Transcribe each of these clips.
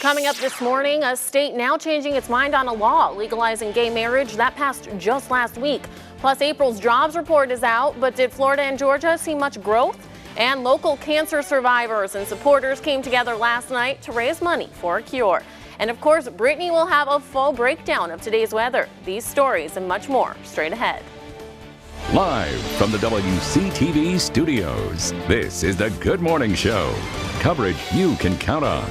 Coming up this morning, a state now changing its mind on a law legalizing gay marriage that passed just last week. Plus, April's jobs report is out, but did Florida and Georgia see much growth? And local cancer survivors and supporters came together last night to raise money for a cure. And of course, Brittany will have a full breakdown of today's weather. These stories and much more straight ahead. Live from the WCTV studios, this is the Good Morning Show. Coverage you can count on.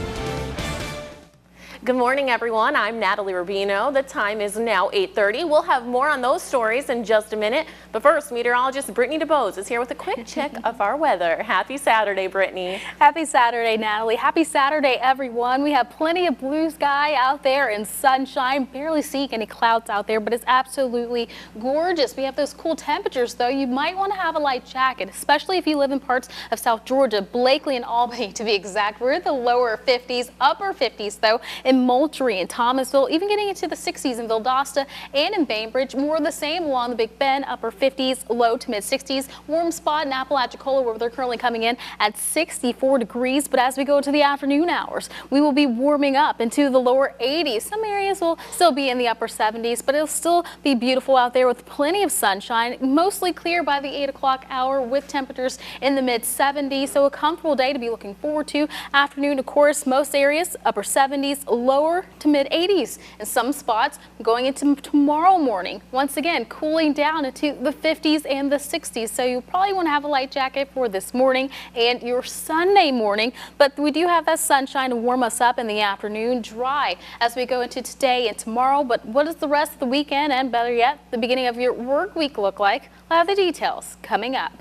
Good morning, everyone. I'm Natalie Rubino. The time is now 8:30. We'll have more on those stories in just a minute. But first, meteorologist Brittani DuBose is here with a quick check of our weather. Happy Saturday, Brittany. Happy Saturday, Natalie. Happy Saturday, everyone. We have plenty of blue sky out there and sunshine. Barely seeing any clouds out there, but it's absolutely gorgeous. We have those cool temperatures, though. You might want to have a light jacket, especially if you live in parts of South Georgia, Blakely and Albany, to be exact. We're at the lower 50s, upper 50s, though, in Moultrie and Thomasville, even getting into the 60s in Valdosta and in Bainbridge. More of the same along the Big Bend, upper 50s, low to mid 60s. Warm spot in Apalachicola, where they're currently coming in at 64 degrees. But as we go to the afternoon hours, we will be warming up into the lower 80s. Some areas will still be in the upper 70s, but it'll still be beautiful out there with plenty of sunshine. Mostly clear by the 8 o'clock hour with temperatures in the mid 70s. So a comfortable day to be looking forward to. Afternoon, of course, most areas upper 70s, lower to mid 80s in some spots. Going into tomorrow morning, once again cooling down into the 50s and the 60s, so you probably want to have a light jacket for this morning and your Sunday morning. But we do have that sunshine to warm us up in the afternoon, dry as we go into today and tomorrow. But what does the rest of the weekend, and better yet the beginning of your work week, look like? We'll have the details coming up.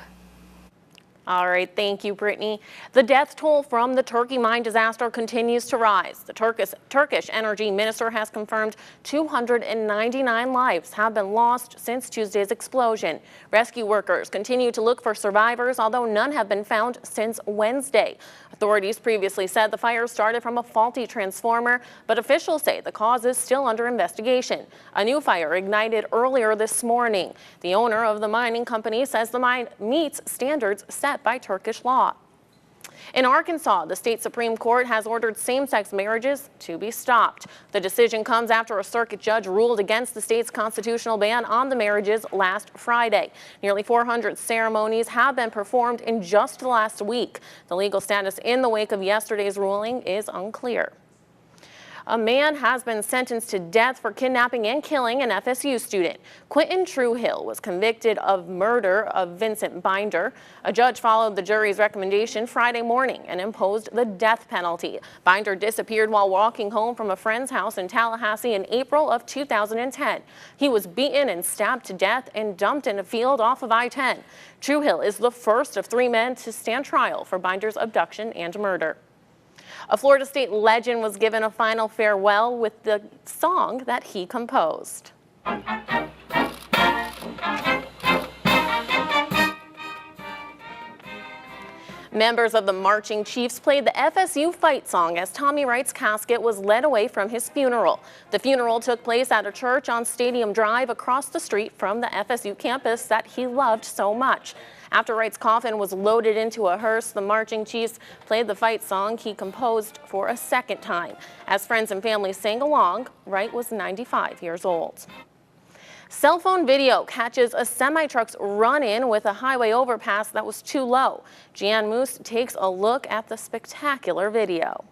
All right, thank you, Brittany. The death toll from the Turkey mine disaster continues to rise. The Turkish energy minister has confirmed 299 lives have been lost since Tuesday's explosion. Rescue workers continue to look for survivors, although none have been found since Wednesday. Authorities previously said the fire started from a faulty transformer, but officials say the cause is still under investigation. A new fire ignited earlier this morning. The owner of the mining company says the mine meets standards set by Turkish law. In Arkansas, the state Supreme Court has ordered same-sex marriages to be stopped. The decision comes after a circuit judge ruled against the state's constitutional ban on the marriages last Friday. Nearly 400 ceremonies have been performed in just the last week. The legal status in the wake of yesterday's ruling is unclear. A man has been sentenced to death for kidnapping and killing an FSU student. Quentin Truehill was convicted of murder of Vincent Binder. A judge followed the jury's recommendation Friday morning and imposed the death penalty. Binder disappeared while walking home from a friend's house in Tallahassee in April of 2010. He was beaten and stabbed to death and dumped in a field off of I-10. Truehill is the first of 3 men to stand trial for Binder's abduction and murder. A Florida State legend was given a final farewell with the song that he composed. Members of the Marching Chiefs played the FSU fight song as Tommy Wright's casket was led away from his funeral. The funeral took place at a church on Stadium Drive across the street from the FSU campus that he loved so much. After Wright's coffin was loaded into a hearse, the Marching Chiefs played the fight song he composed for a second time. As friends and family sang along, Wright was 95 years old. Cell phone video catches a semi-truck's run-in with a highway overpass that was too low. Jan Moose takes a look at the spectacular video.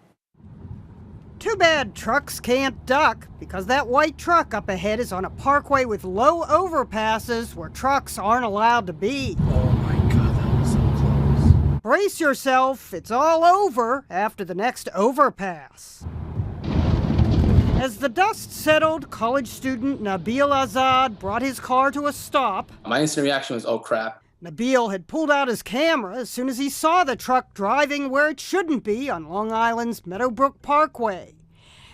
Too bad trucks can't duck, because that white truck up ahead is on a parkway with low overpasses where trucks aren't allowed to be. Oh my God, that was so close. Brace yourself, it's all over after the next overpass. As the dust settled, college student Nabil Azad brought his car to a stop. My instant reaction was, oh crap. Nabil had pulled out his camera as soon as he saw the truck driving where it shouldn't be on Long Island's Meadowbrook Parkway.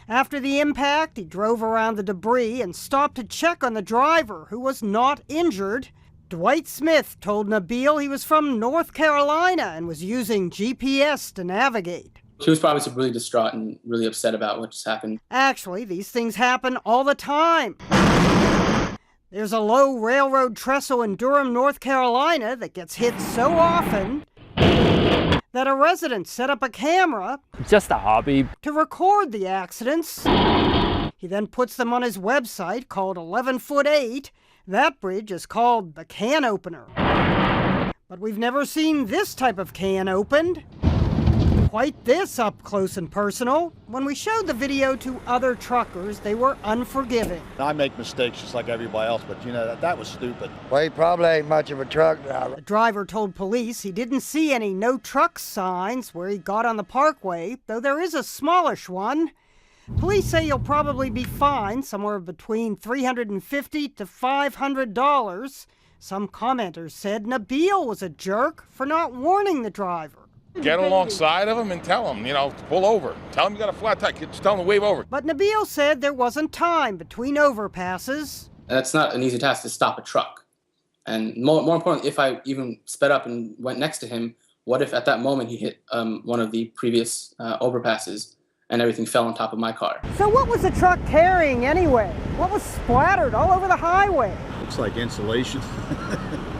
After the impact, he drove around the debris and stopped to check on the driver, who was not injured. Dwight Smith told Nabil he was from North Carolina and was using GPS to navigate. She was probably really distraught and really upset about what just happened. Actually, these things happen all the time. There's a low railroad trestle in Durham, North Carolina that gets hit so often that a resident set up a camera Just a hobby. to record the accidents. He then puts them on his website called 11foot8. That bridge is called the Can Opener. But we've never seen this type of can opened. Quite this up close and personal. When we showed the video to other truckers, they were unforgiving. I make mistakes just like everybody else, but you know, that was stupid. Well, he probably ain't much of a truck driver. The driver told police he didn't see any no truck signs where he got on the parkway, though there is a smallish one. Police say he'll probably be fined somewhere between $350 to $500. Some commenters said Nabil was a jerk for not warning the driver. Get alongside of him and tell him, to pull over. Tell him you got a flat tire. Just tell him to wave over. But Nabil said there wasn't time between overpasses. That's not an easy task to stop a truck. And more importantly, if I even sped up and went next to him, what if at that moment he hit one of the previous overpasses and everything fell on top of my car? So what was the truck carrying anyway? What was splattered all over the highway? Looks like insulation.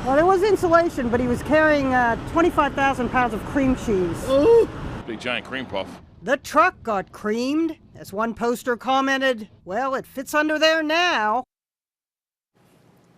Well, there was insulation, but he was carrying 25,000 pounds of cream cheese. Ooh. Big giant cream puff. The truck got creamed. As one poster commented, well, it fits under there now.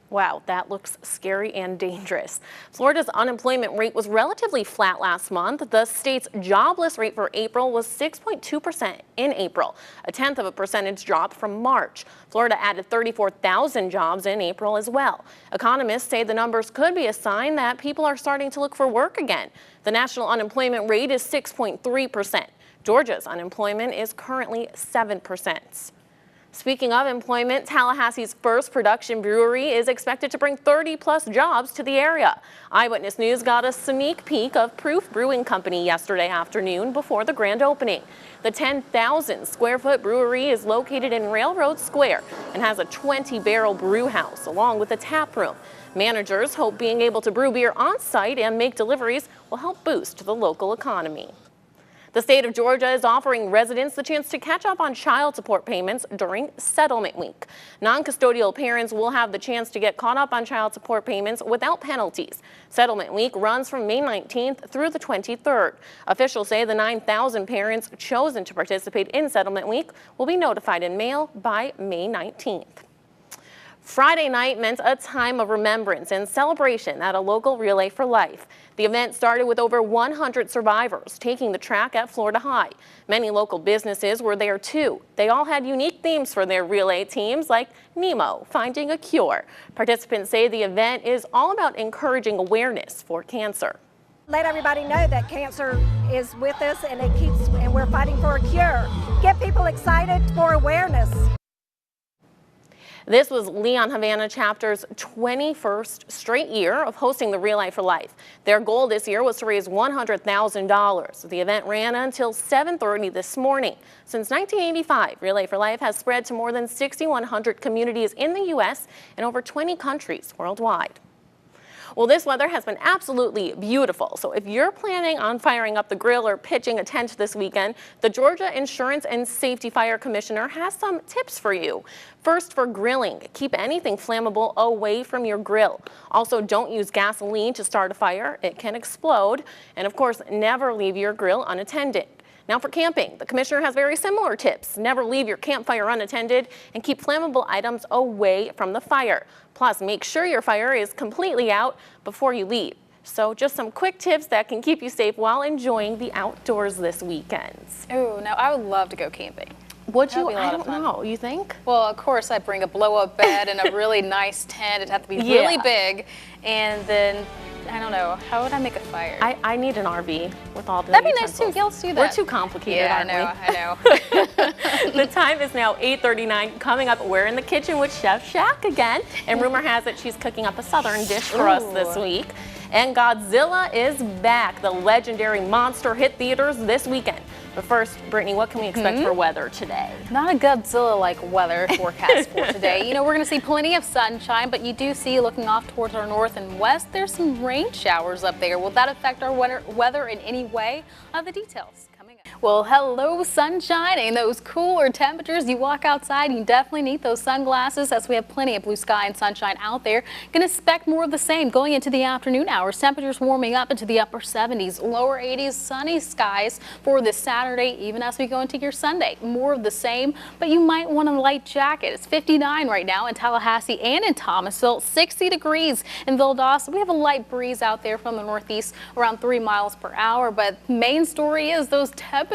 Wow, that looks scary and dangerous. Florida's unemployment rate was relatively flat last month. The state's jobless rate for April was 6.2% in April, a tenth of a percentage drop from March. Florida added 34,000 jobs in April as well. Economists say the numbers could be a sign that people are starting to look for work again. The national unemployment rate is 6.3%. Georgia's unemployment is currently 7%. Speaking of employment, Tallahassee's first production brewery is expected to bring 30-plus jobs to the area. Eyewitness News got a sneak peek of Proof Brewing Company yesterday afternoon before the grand opening. The 10,000-square-foot brewery is located in Railroad Square and has a 20-barrel brew house along with a tap room. Managers hope being able to brew beer on-site and make deliveries will help boost the local economy. The state of Georgia is offering residents the chance to catch up on child support payments during settlement week. Non-custodial parents will have the chance to get caught up on child support payments without penalties. Settlement week runs from May 19th through the 23rd. Officials say the 9,000 parents chosen to participate in settlement week will be notified in mail by May 19th. Friday night meant a time of remembrance and celebration at a local Relay for Life. The event started with over 100 survivors taking the track at Florida High. Many local businesses were there too. They all had unique themes for their relay teams, like Nemo, finding a cure. Participants say the event is all about encouraging awareness for cancer. Let everybody know that cancer is with us and we're fighting for a cure. Get people excited for awareness. This was Leon Havana Chapter's 21st straight year of hosting the Relay for Life. Their goal this year was to raise $100,000. The event ran until 7:30 this morning. Since 1985, Relay for Life has spread to more than 6,100 communities in the U.S. and over 20 countries worldwide. Well, this weather has been absolutely beautiful. So if you're planning on firing up the grill or pitching a tent this weekend, the Georgia Insurance and Safety Fire Commissioner has some tips for you. First, for grilling, keep anything flammable away from your grill. Also, don't use gasoline to start a fire. It can explode. And of course, never leave your grill unattended. Now for camping, the commissioner has very similar tips. Never leave your campfire unattended and keep flammable items away from the fire. Plus, make sure your fire is completely out before you leave. So just some quick tips that can keep you safe while enjoying the outdoors this weekend. Oh, now I would love to go camping. Would you? That'd be a lot I of don't fun. know. You think? Well, of course, I'd bring a blow-up bed and a really nice tent. It'd have to be really big. And then, I don't know, how would I make a fire? I need an RV with all the That'd be nice utensils. too. Yeah, let's do that. We're too complicated, Yeah, aren't I know. The time is now 8:39. Coming up, we're in the kitchen with Chef Shack again. And rumor has it she's cooking up a southern dish for us this week. And Godzilla is back. The legendary monster hit theaters this weekend. But first, Brittany, what can we expect for weather today? Not a Godzilla-like weather forecast for today. You know, we're going to see plenty of sunshine, but you do see, looking off towards our north and west, there's some rain showers up there. Will that affect our weather in any way? The details coming up. Well, hello sunshine and those cooler temperatures. You walk outside, you definitely need those sunglasses as we have plenty of blue sky and sunshine out there. Going to expect more of the same going into the afternoon hours. Temperatures warming up into the upper 70s, lower 80s, sunny skies for this Saturday, even as we go into your Sunday. More of the same, but you might want a light jacket. It's 59 right now in Tallahassee and in Thomasville, 60 degrees in Valdosta. We have a light breeze out there from the northeast around 3 miles per hour, but main story is those temperatures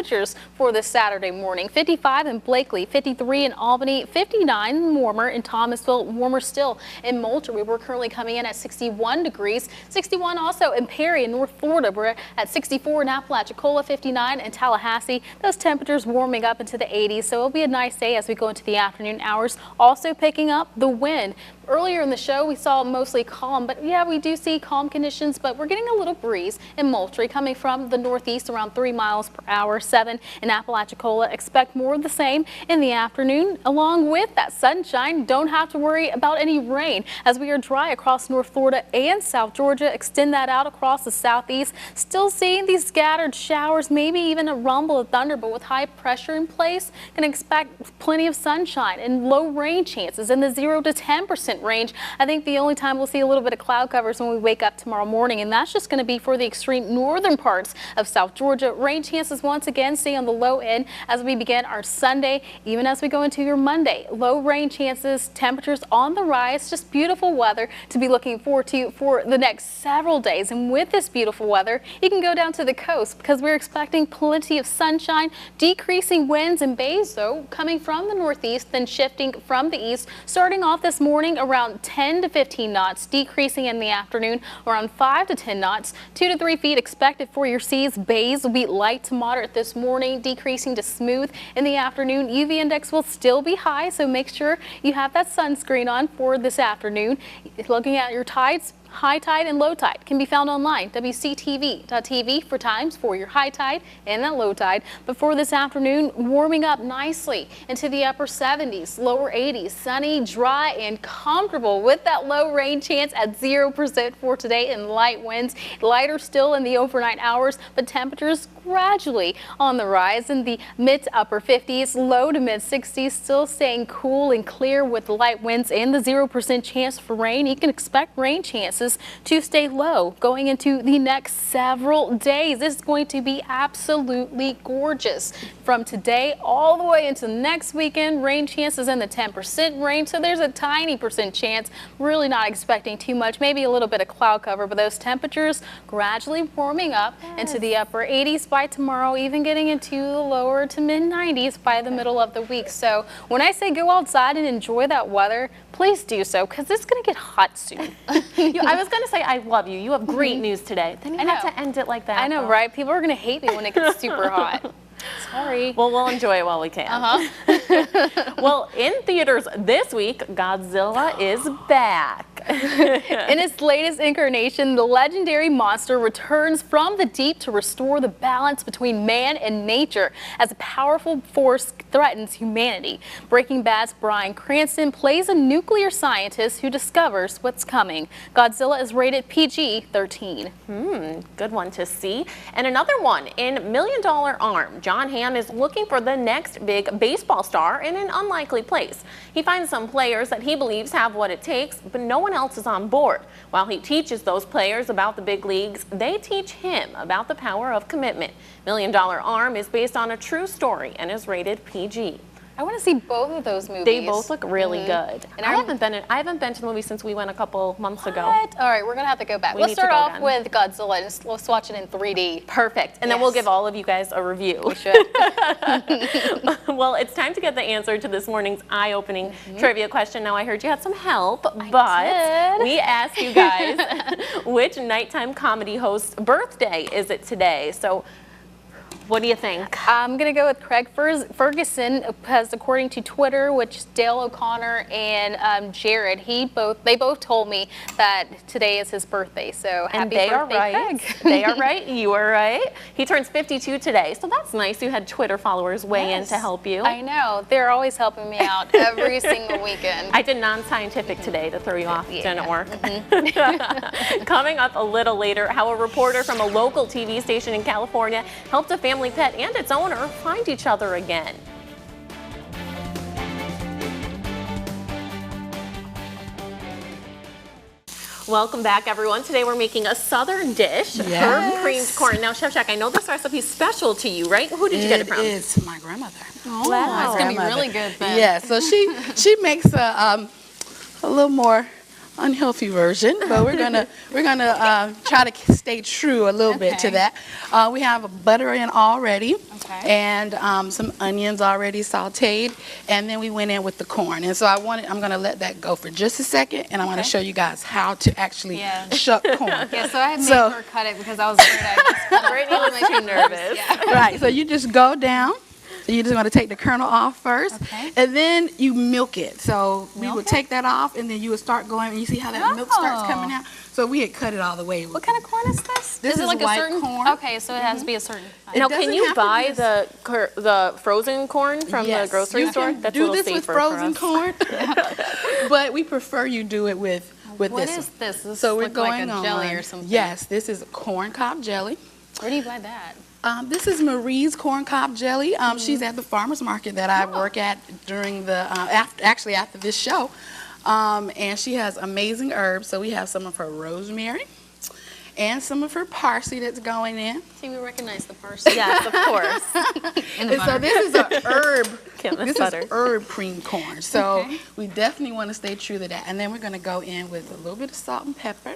for this Saturday morning. 55 in Blakely, 53 in Albany, 59 warmer in Thomasville, warmer still in Moultrie. We're currently coming in at 61 degrees, 61 also in Perry in North Florida. We're at 64 in Apalachicola, 59 in Tallahassee. Those temperatures warming up into the 80s, so it'll be a nice day as we go into the afternoon hours. Also picking up the wind. Earlier in the show, we saw mostly calm, but yeah, we do see calm conditions, but we're getting a little breeze in Moultrie coming from the northeast around 3 miles per hour, 7 in Apalachicola. Expect more of the same in the afternoon. Along with that sunshine, don't have to worry about any rain as we are dry across North Florida and South Georgia. Extend that out across the southeast. Still seeing these scattered showers, maybe even a rumble of thunder, but with high pressure in place, can expect plenty of sunshine and low rain chances in the 0 to 10% range. I think the only time we'll see a little bit of cloud cover is when we wake up tomorrow morning, and that's just going to be for the extreme northern parts of South Georgia. Rain chances once again stay on the low end as we begin our Sunday, even as we go into your Monday. Low rain chances, temperatures on the rise, just beautiful weather to be looking forward to for the next several days. And with this beautiful weather, you can go down to the coast because we're expecting plenty of sunshine, decreasing winds and bays though coming from the northeast, then shifting from the east, starting off this morning around 10 to 15 knots, decreasing in the afternoon around 5 to 10 knots. 2 to 3 feet expected for your seas. Bays will be light to moderate this morning, decreasing to smooth in the afternoon. UV index will still be high, so make sure you have that sunscreen on for this afternoon. Looking at your tides, high tide and low tide can be found online, WCTV.tv for times for your high tide and that low tide. But for this afternoon, warming up nicely into the upper 70s, lower 80s, sunny, dry, and comfortable with that low rain chance at 0% for today and light winds. Lighter still in the overnight hours, but temperatures gradually on the rise in the mid to upper 50s, low to mid 60s, still staying cool and clear with light winds and the 0% chance for rain. You can expect rain chances to stay low going into the next several days. This is going to be absolutely gorgeous from today all the way into next weekend. Rain chances in the 10% range, so there's a tiny percent chance. Really not expecting too much, maybe a little bit of cloud cover, but those temperatures gradually warming up into the upper 80s by tomorrow, even getting into the lower to mid 90s by the middle of the week. So when I say go outside and enjoy that weather, please do so because it's going to get hot soon. I was going to say I love you. You have great news today. Then you have to end it like that. I know, though. right? People are going to hate me when it gets super hot. Sorry. Well, we'll enjoy it while we can. Well, in theaters this week, Godzilla is back. In its latest incarnation, the legendary monster returns from the deep to restore the balance between man and nature as a powerful force threatens humanity. Breaking Bad's Bryan Cranston plays a nuclear scientist who discovers what's coming. Godzilla is rated PG-13. Good one to see. And another one in $1 Million Arm. John Hamm is looking for the next big baseball star in an unlikely place. He finds some players that he believes have what it takes, but no one else is on board. While he teaches those players about the big leagues, they teach him about the power of commitment. $1 Million Arm is based on a true story and is rated PG. I want to see both of those movies. They both look really good. And I haven't been to the movie since we went a couple months ago. All right, we're gonna have to go back. Let's start off with Godzilla and let's watch it in 3D. Perfect. And then we'll give all of you guys a review. We should. Well, it's time to get the answer to this morning's eye-opening trivia question. Now, I heard you had some help, but we asked you guys which nighttime comedy host's birthday is it today? So what do you think? I'm going to go with Craig Ferguson, because according to Twitter, which is Dale O'Connor and Jared, they both told me that today is his birthday. So happy birthday, Craig. They are right. You are right. He turns 52 today, so that's nice. You had Twitter followers weigh in to help you. I know. They're always helping me out every single weekend. I did non-scientific today to throw you off. It didn't work. Coming up a little later, how a reporter from a local TV station in California helped a family family pet and its owner find each other again. Welcome back, everyone. Today we're making a southern dish, herb creamed corn. Now, Chef Jack, I know this recipe is special to you, right? Who did you get it from? It's my grandmother. Oh, Wow. it's going to be really good then. Yeah, so she makes a little more unhealthy version, but we're gonna try to stay true a little bit to that. We have butter in already, and some onions already sautéed, and then we went in with the corn. And so I'm gonna let that go for just a second, and I'm gonna show you guys how to actually shuck corn. Yeah, so I had made her cut it because I was afraid I just Brittany was too nervous. Right, so you just go down. So you're just going to take the kernel off first, and then you milk it. So we would take that off, and then you would start going, and you see how that milk starts coming out? So we had cut it all the way. What kind of corn is this? This is like white a certain corn. Okay, so it has to be a certain. Now, can you buy the frozen corn from the grocery store? That's do this with frozen corn, but we prefer you do it with this. What is this? This so we're like going a jelly or something. Yes, this is corn cob jelly. Where do you buy that? This is Marie's corn cob jelly. She's at the farmer's market that I work at during the, after this show. And she has amazing herbs. So we have some of her rosemary and some of her parsley that's going in. See, we recognize the parsley. Yes, of course. And so this is an herb. This is herb cream corn. So we definitely want to stay true to that. And then we're going to go in with a little bit of salt and pepper.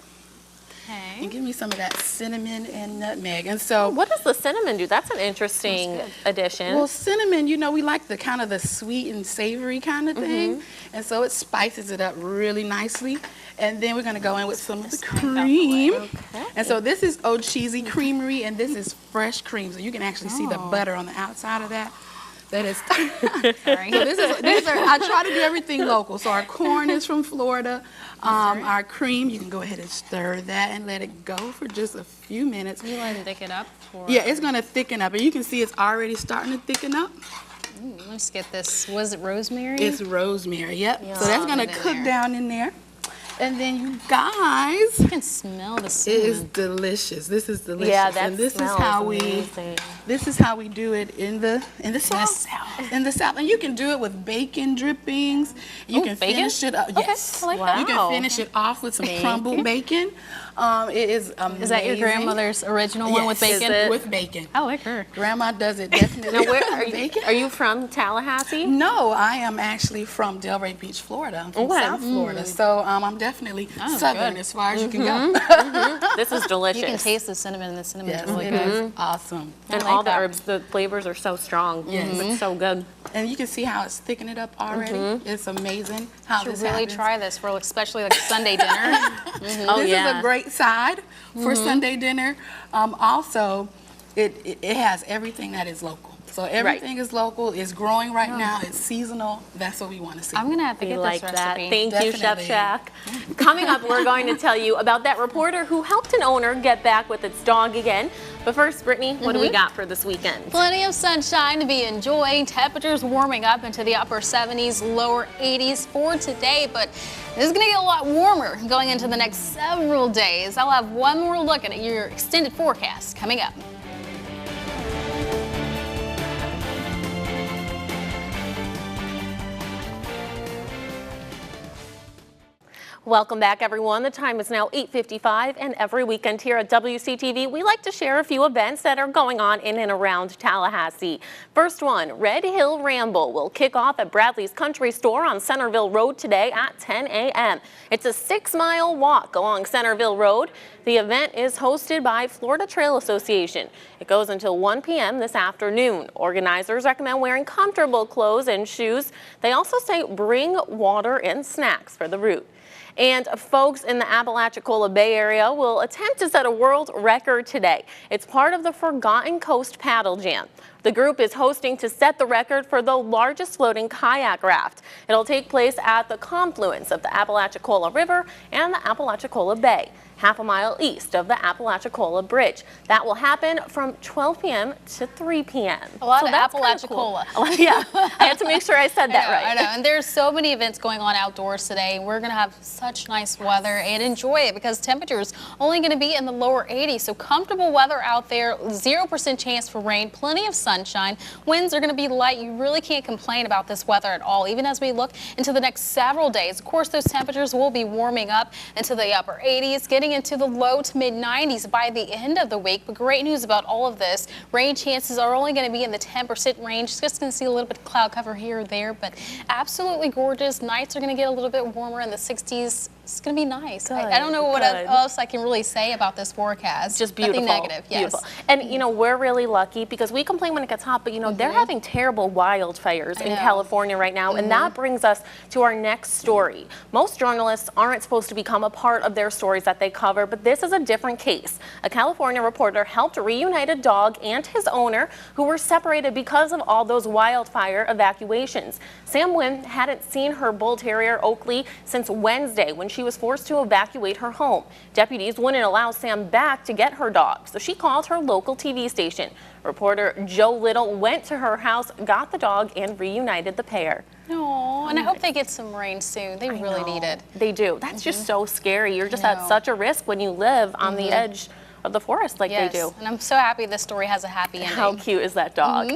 And give me some of that cinnamon and nutmeg. And so, what does the cinnamon do? That's an interesting addition. Well, cinnamon, you know, we like the kind of the sweet and savory kind of thing, and so it spices it up really nicely. And then we're going to go in with some of the cream. And so this is Old Cheesy Creamery, and this is fresh cream. So you can actually see the butter on the outside of that. That is. So these are. I try to do everything local. So our corn is from Florida. Our cream, you can go ahead and stir that and let it go for just a few minutes. You let it thicken up? Yeah, it's going to thicken up, and you can see it's already starting to thicken up. Let's get this. Was it rosemary? It's rosemary. Yep. So that's going to cook down in there. And then you guys, you can smell the cinnamon. It is delicious. This is delicious. Yeah, that and this smells is how amazing. This is how we do it in the South. In the South, and you can do it with bacon drippings. You can finish it up. Yes, I like you can finish it off with some crumbled bacon. It is amazing. Is that your grandmother's original one with bacon? With bacon. I like her. Grandma does it definitely. Now, are you from Tallahassee? No, I am actually from Delray Beach, Florida. I'm from South Florida, so I'm definitely Southern as far as you can go. This is delicious. You can taste the cinnamon, and the cinnamon is really it good. is awesome. And all the herbs, the flavors are so strong. It's so good. And you can see how it's thickening it up already. It's amazing how this really happens. try this for especially like Sunday dinner. This is a great side for Sunday dinner. Also, it has everything that is local. So everything is local. It's growing right now. It's seasonal. That's what we want to see. I'm going to have to get like this that. recipe. Thank you, Chef Shack. Coming up, we're going to tell you about that reporter who helped an owner get back with its dog again. But first, Brittany, what do we got for this weekend? Plenty of sunshine to be enjoying. Temperatures warming up into the upper 70s, lower 80s for today. But this is going to get a lot warmer going into the next several days. I'll have one more look at your extended forecast coming up. Welcome back, everyone. The time is now 8:55, and every weekend here at WCTV, we like to share a few events that are going on in and around Tallahassee. First one, Red Hill Ramble will kick off at Bradley's Country Store on Centerville Road today at 10 a.m. It's a 6-mile walk along Centerville Road. The event is hosted by Florida Trail Association. It goes until 1 p.m. this afternoon. Organizers recommend wearing comfortable clothes and shoes. They also say bring water and snacks for the route. And folks in the Apalachicola Bay Area will attempt to set a world record today. It's part of the Forgotten Coast Paddle Jam. The group is hosting to set the record for the largest floating kayak raft. It'll take place at the confluence of the Apalachicola River and the Apalachicola Bay, half a mile east of the Apalachicola Bridge. That will happen from 12 p.m. to 3 p.m. A lot of that's Apalachicola. Cool. Yeah, I had to make sure I said that right. I know, and there's so many events going on outdoors today. We're going to have such nice weather and enjoy it because temperatures only going to be in the lower 80s. So comfortable weather out there, 0% chance for rain, plenty of sunshine. Winds are going to be light. You really can't complain about this weather at all, even as we look into the next several days. Of course, those temperatures will be warming up into the upper 80s, getting into the low to mid 90s by the end of the week. But great news about all of this. Rain chances are only going to be in the 10% range. Just going to see a little bit of cloud cover here or there, but absolutely gorgeous. Nights are going to get a little bit warmer in the 60s. It's going to be nice. I don't know what else I can really say about this forecast. Just beautiful. Nothing negative. Yes. Beautiful. And you know, we're really lucky because we complain when it gets hot, but you know, they're having terrible wildfires in California right now. And that brings us to our next story. Most journalists aren't supposed to become a part of their stories that they cover, but this is a different case. A California reporter helped reunite a dog and his owner who were separated because of all those wildfire evacuations. Sam Wynn hadn't seen her bull terrier Oakley since Wednesday when she was forced to evacuate her home. Deputies wouldn't allow Sam back to get her dog, so she called her local TV station. Reporter Joe Little went to her house, got the dog, and reunited the pair. Oh, and I hope they get some rain soon. They really need it. They do. That's just so scary. You're just at such a risk when you live on the edge of the forest like they do. And I'm so happy this story has a happy ending. How cute is that dog?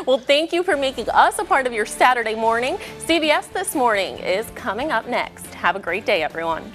Well, thank you for making us a part of your Saturday morning. CBS This Morning is coming up next. Have a great day, everyone.